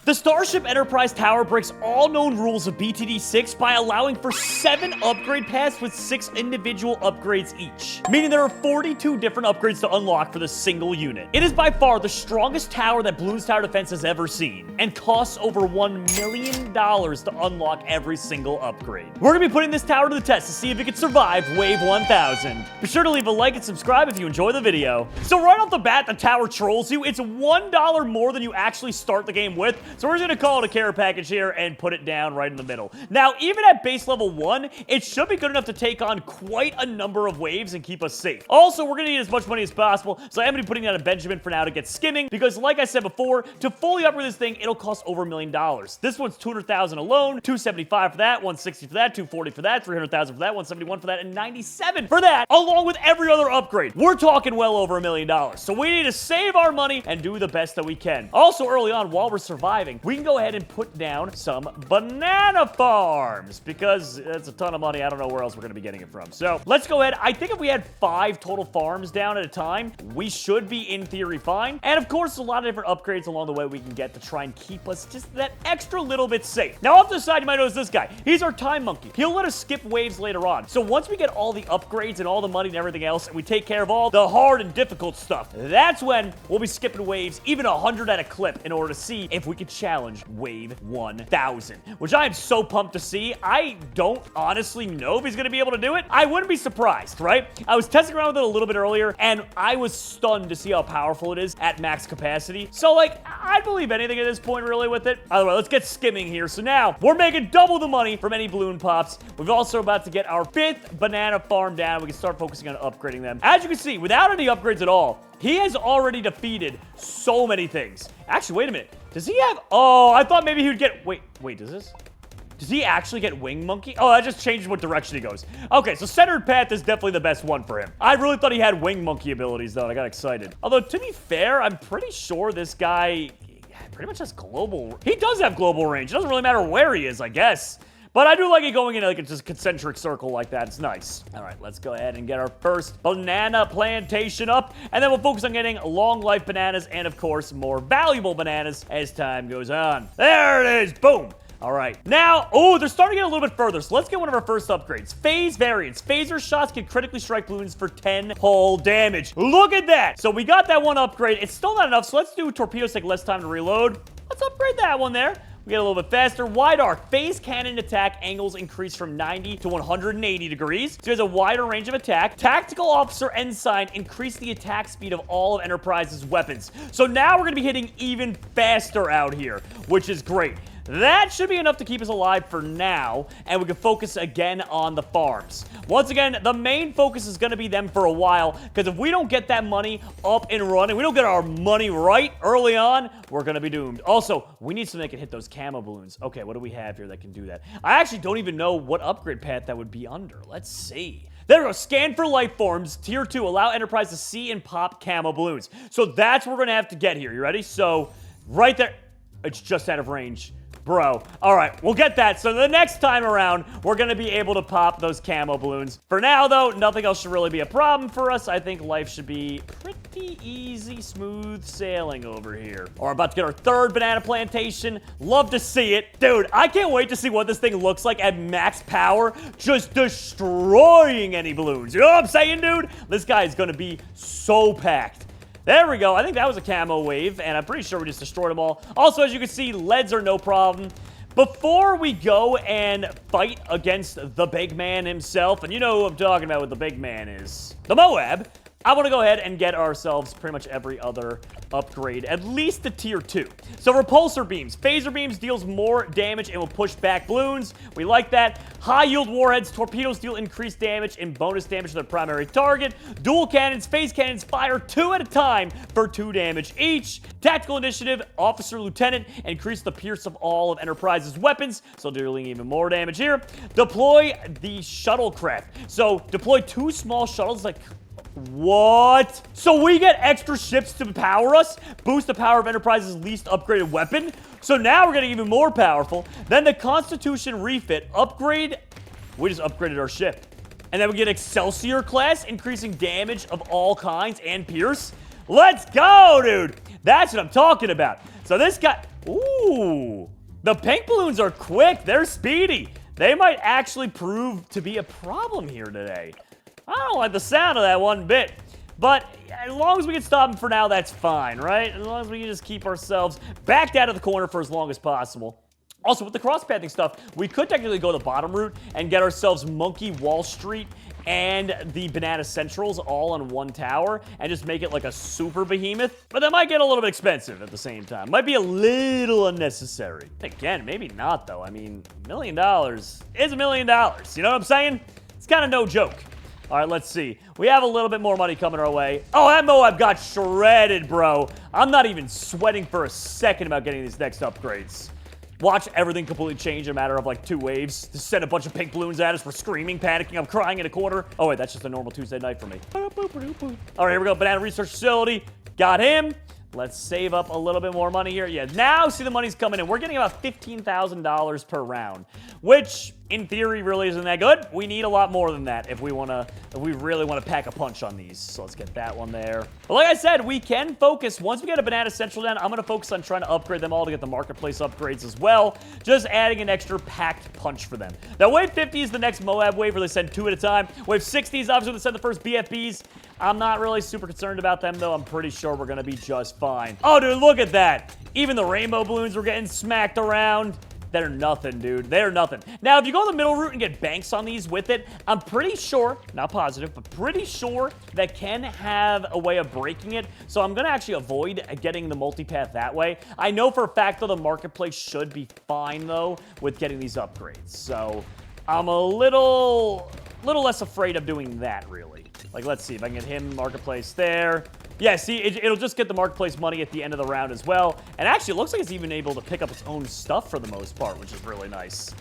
The Starship Enterprise Tower breaks all known rules of BTD6 by allowing for 7 upgrade paths with 6 individual upgrades each, meaning there are 42 different upgrades to unlock for this single unit. It is by far the strongest tower that Bloons Tower Defense has ever seen, and costs over $1 million to unlock every single upgrade. We're going to be putting this tower to the test to see if it can survive Wave 1000. Be sure to leave a like and subscribe if you enjoy the video. So right off the bat, the tower trolls you. It's $1 more than you actually start the game with, so we're just going to call it a care package here and put it down right in the middle. Now, even at base level 1, it should be good enough to take on quite a number of waves and keep us safe. Also, we're going to need as much money as possible, so I am going to be putting down a Benjamin for now to get skimming, because like I said before, to fully upgrade this thing, it'll cost over $1 million. This one's $200,000 alone, $275 for that, $160 for that, $240 for that, $300,000 for that, $171 for that, and $97 for that, along with every other upgrade. We're talking well over $1 million. So we need to save our money and do the best that we can. Also, early on, while we're surviving, we can go ahead and put down some banana farms, because it's a ton of money. I don't know where else we're going to be getting it from. So let's go ahead. I think if we had 5 total farms down at a time, we should be in theory fine. And of course, a lot of different upgrades along the way we can get to try and keep us just that extra little bit safe. Now off to the side, you might notice this guy. He's our time monkey. He'll let us skip waves later on. So once we get all the upgrades and all the money and everything else, and we take care of all the hard and difficult stuff, that's when we'll be skipping waves, even 100 at a clip, in order to see if we can challenge Wave 1000, which I am so pumped to see. I don't honestly know if he's going to be able to do it. I wouldn't be surprised, right? I was testing around with it a little bit earlier, and I was stunned to see how powerful it is at max capacity. So, like, I'd believe anything at this point, really, with it. Either way, let's get skimming here. So now, we're making double the money from any balloon pops. We've also about to get our 5th banana farm down. We can start focusing on upgrading them. As you can see, without any upgrades at all, he has already defeated so many things. Actually, wait a minute. Does he have... Oh, I thought maybe he would get... Wait, does this... Does he actually get Wing Monkey? Oh, that just changes what direction he goes. Okay, so Centered Path is definitely the best one for him. I really thought he had Wing Monkey abilities, though, and I got excited. Although, to be fair, I'm pretty sure this guy pretty much has global... He does have global range. It doesn't really matter where he is, I guess. But I do like it going in like a just concentric circle like that. It's nice. All right, let's go ahead and get our first banana plantation up. And then we'll focus on getting long life bananas and, of course, more valuable bananas as time goes on. There it is. Boom. All right. Now, oh, they're starting to get a little bit further. So let's get one of our first upgrades. Phase variants. Phaser shots can critically strike balloons for 10 hull damage. Look at that. So we got that one upgrade. It's still not enough. So let's do torpedoes take less time to reload. Let's upgrade that one there. We get a little bit faster. Wide arc. Phase cannon attack angles increase from 90 to 180 degrees. So he has a wider range of attack. Tactical Officer Ensign increase the attack speed of all of Enterprise's weapons. So now we're going to be hitting even faster out here, which is great. That should be enough to keep us alive for now, and we can focus again on the farms. Once again, the main focus is going to be them for a while, because if we don't get that money up and running, we don't get our money right early on, we're going to be doomed. Also, we need something that can hit those camo balloons. Okay, what do we have here that can do that? I actually don't even know what upgrade path that would be under. Let's see. There we go. Scan for life forms. Tier 2. Allow Enterprise to see and pop camo balloons. So that's what we're going to have to get here. You ready? So, right there. It's just out of range. Bro. All right, we'll get that. So the next time around, we're going to be able to pop those camo balloons. For now, though, nothing else should really be a problem for us. I think life should be pretty easy, smooth sailing over here. We're about to get our 3rd banana plantation. Love to see it. Dude, I can't wait to see what this thing looks like at max power, just destroying any balloons. You know what I'm saying, dude? This guy is going to be so packed. There we go. I think that was a camo wave, and I'm pretty sure we just destroyed them all. Also, as you can see, leads are no problem. Before we go and fight against the big man himself, and you know who I'm talking about what the big man is, the Moab, I want to go ahead and get ourselves pretty much every other upgrade, at least to tier 2. So repulsor beams. Phaser beams deals more damage and will push back balloons. We like that. High yield warheads. Torpedoes deal increased damage and bonus damage to their primary target. Dual cannons. Phase cannons fire 2 at a time for 2 damage each. Tactical initiative. Officer lieutenant. Increase the pierce of all of Enterprise's weapons, so dealing even more damage here. Deploy the shuttlecraft. So deploy 2 small shuttles like... What? So we get extra ships to power us, boost the power of Enterprise's least upgraded weapon. So now we're getting even more powerful. Then the Constitution refit upgrade. We just upgraded our ship. And then we get Excelsior class, increasing damage of all kinds and pierce. Let's go, dude. That's what I'm talking about. So this guy... Ooh. The pink balloons are quick. They're speedy. They might actually prove to be a problem here today. I don't like the sound of that one bit. But as long as we can stop them for now, that's fine, right? As long as we can just keep ourselves backed out of the corner for as long as possible. Also, with the cross-pathing stuff, we could technically go the bottom route and get ourselves Monkey Wall Street and the Banana Centrals all on one tower and just make it like a super behemoth. But that might get a little bit expensive at the same time. Might be a little unnecessary. Again, maybe not, though. I mean, $1 million is $1 million. You know what I'm saying? It's kind of no joke. All right, let's see. We have a little bit more money coming our way. Oh, that Moab got shredded, bro. I'm not even sweating for a second about getting these next upgrades. Watch everything completely change in a matter of like 2 waves. Just send a bunch of pink balloons at us. We're screaming, panicking. I'm crying in a corner. Oh, wait, that's just a normal Tuesday night for me. All right, here we go. Banana Research Facility. Got him. Let's save up a little bit more money here. Yeah, now see the money's coming in. We're getting about $15,000 per round, which in theory really isn't that good. We need a lot more than that if we really want to pack a punch on these. So let's get that one there. But like I said, we can focus. Once we get a Banana Central down, I'm going to focus on trying to upgrade them all to get the marketplace upgrades as well. Just adding an extra packed punch for them. Now, wave 50 is the next Moab wave where they send 2 at a time. Wave 60 is obviously when they send the first BFBs. I'm not really super concerned about them, though. I'm pretty sure we're going to be just fine. Oh, dude, look at that. Even the rainbow balloons were getting smacked around. They're nothing, dude. They're nothing. Now, if you go the middle route and get banks on these with it, I'm pretty sure, not positive, but pretty sure that can have a way of breaking it. So I'm going to actually avoid getting the multipath that way. I know for a fact, though, the marketplace should be fine, though, with getting these upgrades. So I'm a little less afraid of doing that, really. Like, let's see if I can get him marketplace there. Yeah, see, it'll just get the marketplace money at the end of the round as well. And actually, it looks like it's even able to pick up its own stuff for the most part, which is really nice.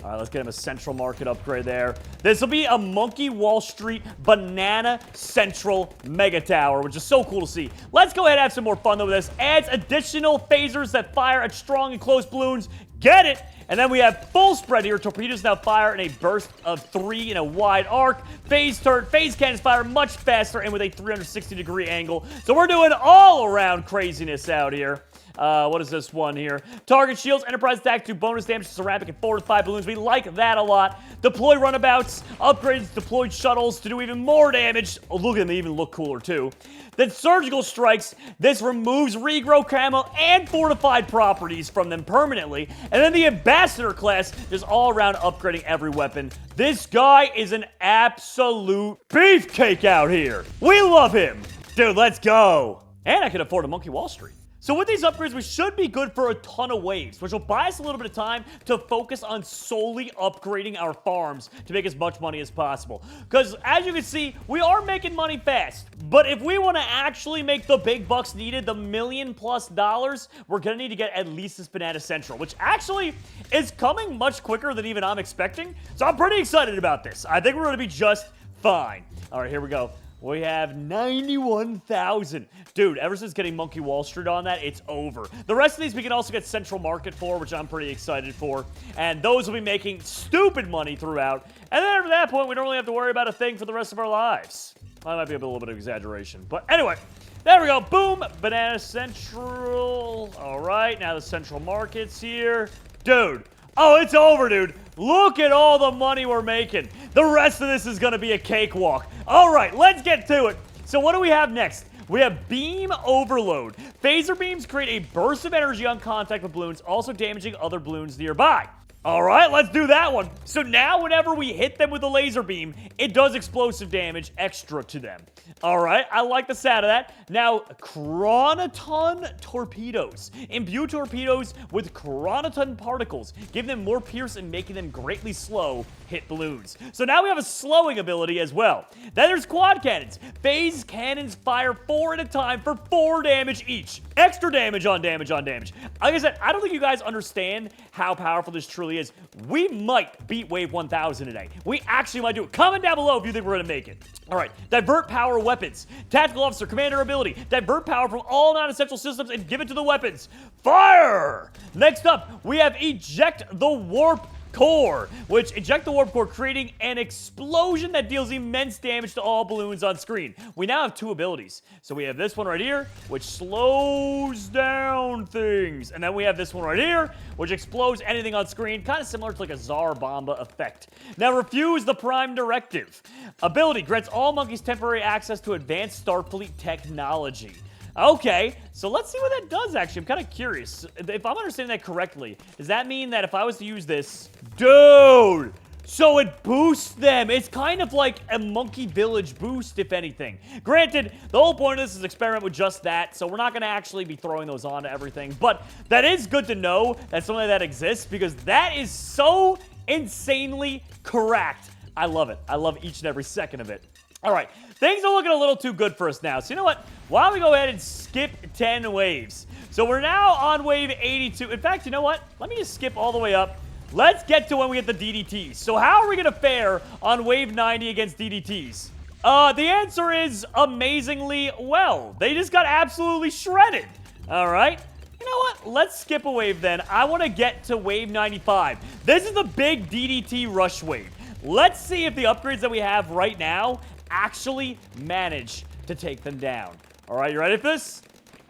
All right, let's get him a central market upgrade there. This will be a Monkey Wall Street Banana Central Mega Tower, which is so cool to see. Let's go ahead and have some more fun, though, with this. Adds additional phasers that fire at strong and close balloons. Get it! And then we have full spread here. Torpedoes now fire in a burst of 3 in a wide arc. Phase cannons fire much faster and with a 360-degree angle. So we're doing all-around craziness out here. What is this one here? Target shields, enterprise attack, do bonus damage to ceramic and fortified balloons. We like that a lot. Deploy runabouts, upgrades deployed shuttles to do even more damage. Oh, look at them, they even look cooler too. Then surgical strikes. This removes regrow camo and fortified properties from them permanently. And then the ambassador class is all around upgrading every weapon. This guy is an absolute beefcake out here. We love him. Dude, let's go. And I can afford a Monkey Wall Street. So with these upgrades, we should be good for a ton of waves, which will buy us a little bit of time to focus on solely upgrading our farms to make as much money as possible. Because as you can see, we are making money fast. But if we want to actually make the big bucks needed, the $1 million+ we're going to need to get at least this Banana Central, which actually is coming much quicker than even I'm expecting. So I'm pretty excited about this. I think we're going to be just fine. All right, here we go. We have 91,000. Dude, ever since getting Monkey Wall Street on that, it's over. The rest of these we can also get Central Market for, which I'm pretty excited for. And those will be making stupid money throughout. And then after that point, we don't really have to worry about a thing for the rest of our lives. That might be a little bit of exaggeration. But anyway, there we go. Boom. Banana Central. All right, now the Central Market's here. Dude. Oh, it's over, dude. Look at all the money we're making. The rest of this is going to be a cakewalk. All right, let's get to it. So what do we have next? We have Behm Overload. Phaser beams create a burst of energy on contact with balloons, also damaging other balloons nearby. All right, let's do that one. So now whenever we hit them with a laser beam, it does explosive damage extra to them. All right, I like the sound of that. Now, Chronoton Torpedoes. Imbue torpedoes with Chronoton particles. Give them more pierce and making them greatly slow hit balloons. So now we have a slowing ability as well. Then there's Quad Cannons. Phase cannons fire 4 at a time for 4 damage each. Extra damage on damage on damage. Like I said, I don't think you guys understand how powerful this truly is. We might beat Wave 1000 today. We actually might do it. Comment down below if you think we're going to make it. All right, divert power weapons. Tactical officer, commander ability. Divert power from all non-essential systems and give it to the weapons. Fire! Next up, we have eject the warp core, which eject the warp core, creating an explosion that deals immense damage to all balloons on screen. We now have 2 abilities. So we have this one right here, which slows down things. And then we have this one right here, which explodes anything on screen, kind of similar to like a Tsar Bomba effect. Now, refuse the Prime Directive. Ability grants all monkeys temporary access to advanced Starfleet technology. Okay, so let's see what that does, actually. I'm kind of curious. If I'm understanding that correctly, does that mean that if I was to use this... Dude! So it boosts them. It's kind of like a Monkey Village boost, if anything. Granted, the whole point of this is experiment with just that, so we're not going to actually be throwing those on to everything. But that is good to know that something like that exists, because that is so insanely correct. I love it. I love each and every second of it. All right, things are looking a little too good for us now. So you know what? Why don't we go ahead and skip 10 waves? So we're now on wave 82. In fact, you know what? Let me just skip all the way up. Let's get to when we get the DDTs. So how are we going to fare on wave 90 against DDTs? The answer is amazingly well. They just got absolutely shredded. All right. You know what? Let's skip a wave then. I want to get to wave 95. This is the big DDT rush wave. Let's see if the upgrades that we have right now actually manage to take them down. All right, you ready for this?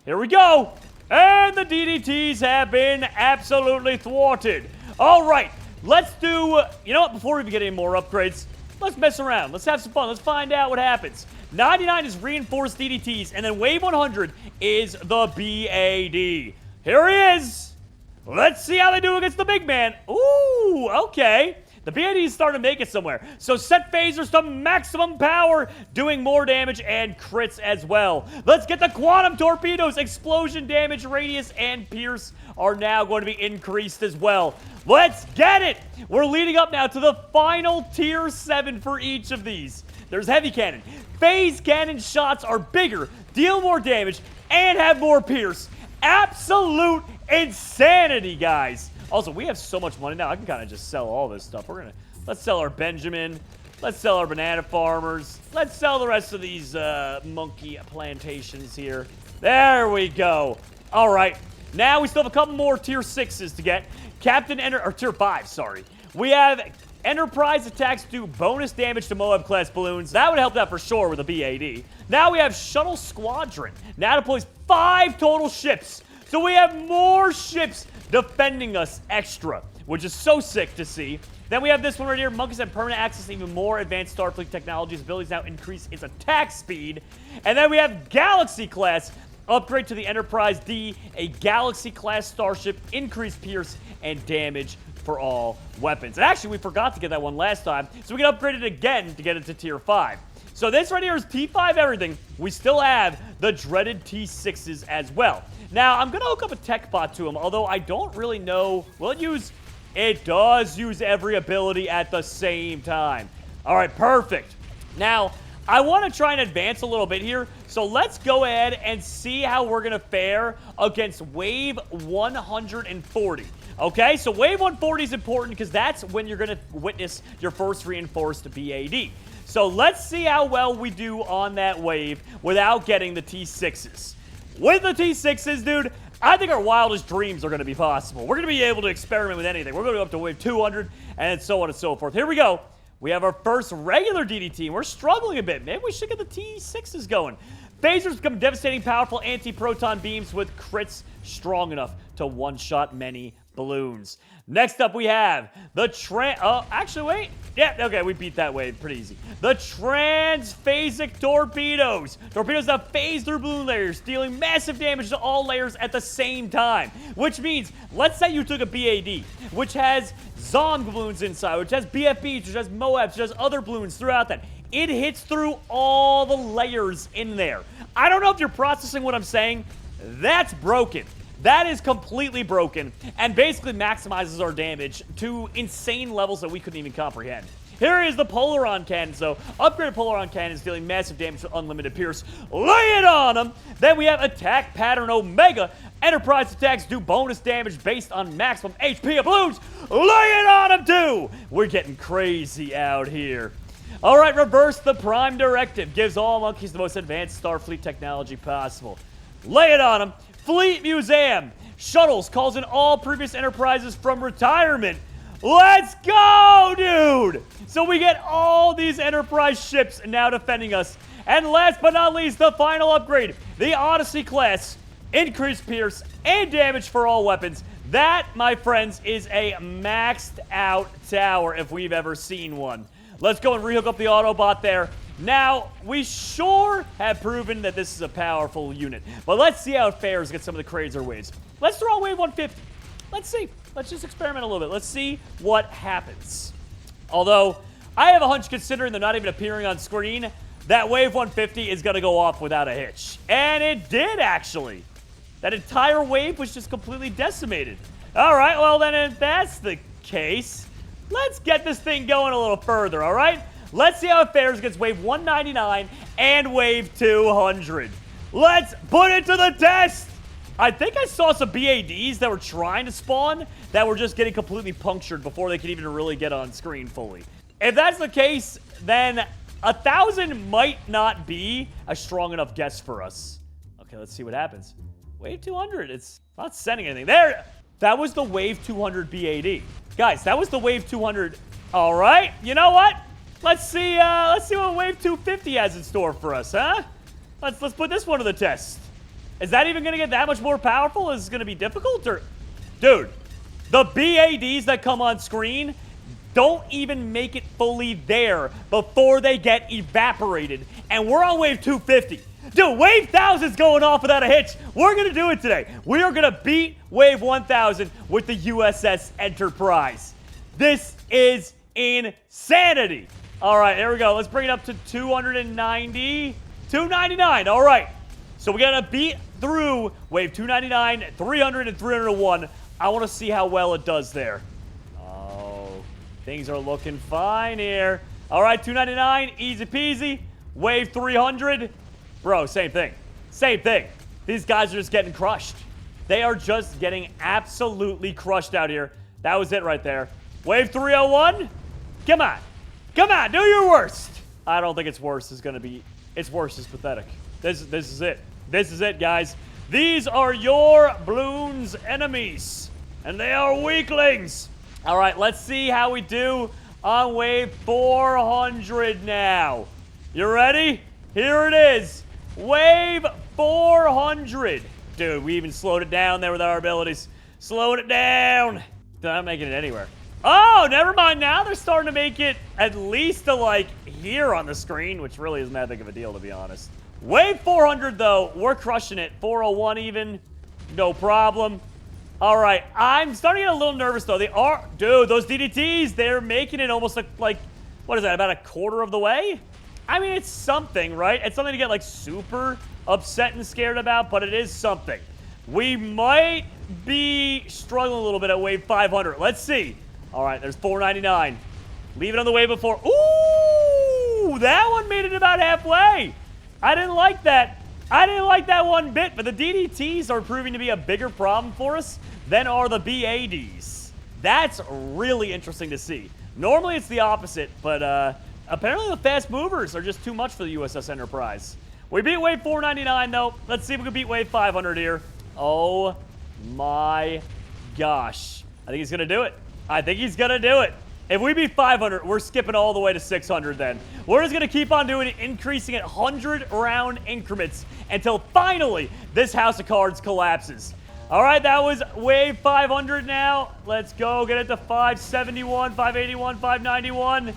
Here we go. And the DDTs have been absolutely thwarted. All right, let's do... you know what? Before we get any more upgrades, let's mess around. Let's have some fun. Let's find out what happens. 99 is reinforced DDTs, and then wave 100 is the BAD. Here he is. Let's see how they do against the big man. Ooh, okay. The BAD is starting to make it somewhere. So set phasers to maximum power, doing more damage and crits as well. Let's get the quantum torpedoes. Explosion damage, radius, and pierce are now going to be increased as well. Let's get it. We're leading up now to the final tier 7 for each of these. There's heavy cannon. Phase cannon shots are bigger, deal more damage, and have more pierce. Absolute insanity, guys. Also, we have so much money now, I can kind of just sell all this stuff. Let's sell our Benjamin. Let's sell our banana farmers. Let's sell the rest of these monkey plantations here. There we go. All right. Now we still have a couple more tier 6s to get. Or tier 5, sorry. We have Enterprise attacks do bonus damage to Moab-class balloons. That would help out for sure with a BAD. Now we have Shuttle Squadron. Now deploys 5 total ships. So we have more ships defending us extra, which is so sick to see. Then we have this one right here. Monkeys have permanent access to even more advanced Starfleet technologies. Abilities now increase its attack speed. And then we have Galaxy class. Upgrade to the Enterprise D, a Galaxy-class starship, increased pierce and damage for all weapons. And actually, we forgot to get that one last time, so we can upgrade it again to get it to Tier 5. So this right here is T5 everything. We still have the dreaded T6s as well. Now, I'm going to hook up a tech bot to them, although I don't really know. Will it use? It does use every ability at the same time. All right, perfect. Now, I want to try and advance a little bit here, so let's go ahead and see how we're going to fare against Wave 140. Okay, so Wave 140 is important because that's when you're going to witness your first reinforced BAD. So let's see how well we do on that wave without getting the T6s. With the T6s, dude, I think our wildest dreams are going to be possible. We're going to be able to experiment with anything. We're going to go up to Wave 200 and so on and so forth. Here we go. We have our first regular DDT, and we're struggling a bit. Maybe we should get the T6s going. Phasers become devastating, powerful anti-proton beams with crits strong enough to one-shot many balloons. Next up, we have the actually, wait. Yeah, okay, we beat that wave pretty easy. The transphasic torpedoes. Torpedoes that phase through balloon layers, dealing massive damage to all layers at the same time. Which means, let's say you took a BAD, which has Zong balloons inside, which has BFBs, which has Moabs, which has other balloons throughout that. It hits through all the layers in there. I don't know if you're processing what I'm saying. That's broken. That is completely broken and basically maximizes our damage to insane levels that we couldn't even comprehend. Here is the Polaron cannon. So, upgraded Polaron cannons dealing massive damage with unlimited pierce. Lay it on them! Then we have Attack Pattern Omega. Enterprise attacks do bonus damage based on maximum HP of balloons. Lay it on them too! We're getting crazy out here. All right, reverse the Prime Directive. Gives all monkeys the most advanced Starfleet technology possible. Lay it on them. Fleet Museum. Shuttles calls in all previous Enterprises from retirement. Let's go, dude! So we get all these Enterprise ships now defending us. And last but not least, the final upgrade. The Odyssey class. Increased pierce and damage for all weapons. That, my friends, is a maxed out tower if we've ever seen one. Let's go and rehook up the Autobot there. Now, we sure have proven that this is a powerful unit. But let's see how it fares against some of the crazier waves. Let's throw on wave 150. Let's see. Let's just experiment a little bit. Let's see what happens. Although, I have a hunch, considering they're not even appearing on screen, that wave 150 is going to go off without a hitch. And it did, actually. That entire wave was just completely decimated. All right, well then, if that's the case, let's get this thing going a little further, all right? Let's see how it fares against wave 199 and wave 200. Let's put it to the test! I think I saw some BADs that were trying to spawn that were just getting completely punctured before they could even really get on screen fully. If that's the case, then 1,000 might not be a strong enough guess for us. Okay, let's see what happens. Wave 200, it's not sending anything. There, that was the wave 200 BAD. Guys, that was the wave 200. All right, you know what? Let's see what wave 250 has in store for us, huh? Let's put this one to the test. Is that even gonna get that much more powerful? Is it gonna be difficult or? Dude, the BADs that come on screen don't even make it fully there before they get evaporated. And we're on wave 250. Dude, wave 1000's going off without a hitch. We're going to do it today. We are going to beat wave 1000 with the USS Enterprise. This is insanity. All right, there we go. Let's bring it up to 290. 299. All right. So we got to beat through wave 299, 300, and 301. I want to see how well it does there. Oh, things are looking fine here. All right, 299, easy peasy. Wave 300. Bro, same thing. Same thing. These guys are just getting crushed. They are just getting absolutely crushed out here. That was it right there. Wave 301. Come on. Come on, do your worst. I don't think its worst is going to be... Its worst is pathetic. This is it. This is it, guys. These are your Bloons enemies. And they are weaklings. All right, let's see how we do on wave 400 now. You ready? Here it is. Wave 400. Dude, we even slowed it down there with our abilities. Slowed it down. They're not making it anywhere. Oh, never mind. Now they're starting to make it at least to, like, here on the screen, which really isn't that big of a deal, to be honest. Wave 400, though, we're crushing it. 401 even. No problem. All right. I'm starting to get a little nervous, though. They are... Dude, those DDTs, they're making it almost like... What is that, about a quarter of the way? I mean, it's something, right? It's something to get, like, super upset and scared about, but it is something. We might be struggling a little bit at wave 500. Let's see. All right, there's 499. Leave it on the wave before. Ooh, that one made it about halfway. I didn't like that. I didn't like that one bit, but the DDTs are proving to be a bigger problem for us than are the BADs. That's really interesting to see. Normally, it's the opposite, but, apparently the fast movers are just too much for the USS Enterprise. We beat wave 499, though. Let's see if we can beat wave 500 here. Oh, my gosh. I think he's going to do it. I think he's going to do it. If we beat 500, we're skipping all the way to 600 then. We're just going to keep on doing it, increasing at 100-round increments until finally this house of cards collapses. All right, that was wave 500 now. Let's go get it to 571, 581, 591.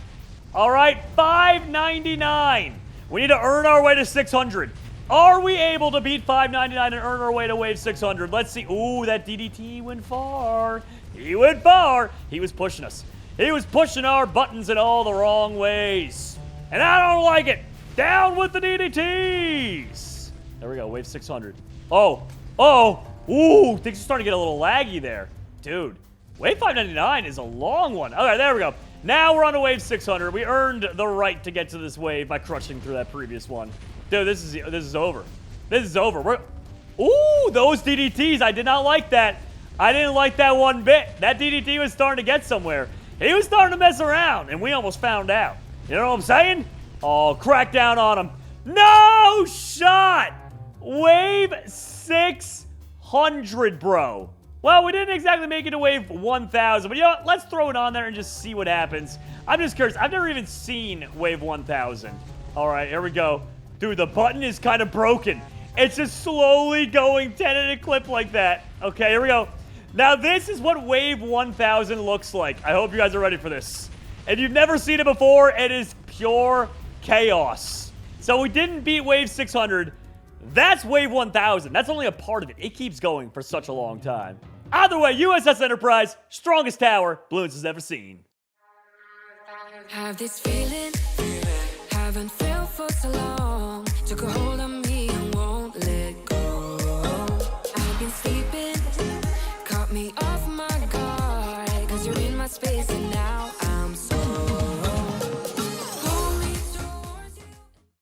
All right, 599. We need to earn our way to 600. Are we able to beat 599 and earn our way to wave 600? Let's see. Ooh, that DDT went far. He went far. He was pushing us. He was pushing our buttons in all the wrong ways. And I don't like it. Down with the DDTs. There we go, wave 600. Oh, ooh, things are starting to get a little laggy there. Dude, wave 599 is a long one. All right, there we go. Now we're on to wave 600. We earned the right to get to this wave by crushing through that previous one. Dude, this is over. This is over. Ooh, those DDTs. I did not like that. I didn't like that one bit. That DDT was starting to get somewhere. He was starting to mess around, and we almost found out. You know what I'm saying? Oh, crack down on him. No shot! Wave 600, bro. Well, we didn't exactly make it to wave 1,000, but you know what? Let's throw it on there and just see what happens. I'm just curious. I've never even seen wave 1,000. All right, here we go. Dude, the button is kind of broken. It's just slowly going 10 at a clip like that. Okay, here we go. Now, this is what wave 1,000 looks like. I hope you guys are ready for this. If you've never seen it before, it is pure chaos. So we didn't beat wave 600. That's wave 1,000. That's only a part of it. It keeps going for such a long time. Either way, USS Enterprise, strongest tower Bloons has ever seen. Have this feeling, haven't felt for so long. Took a hold on me and won't let go. I've been sleeping, caught me off my guard. 'Cause you're in my space and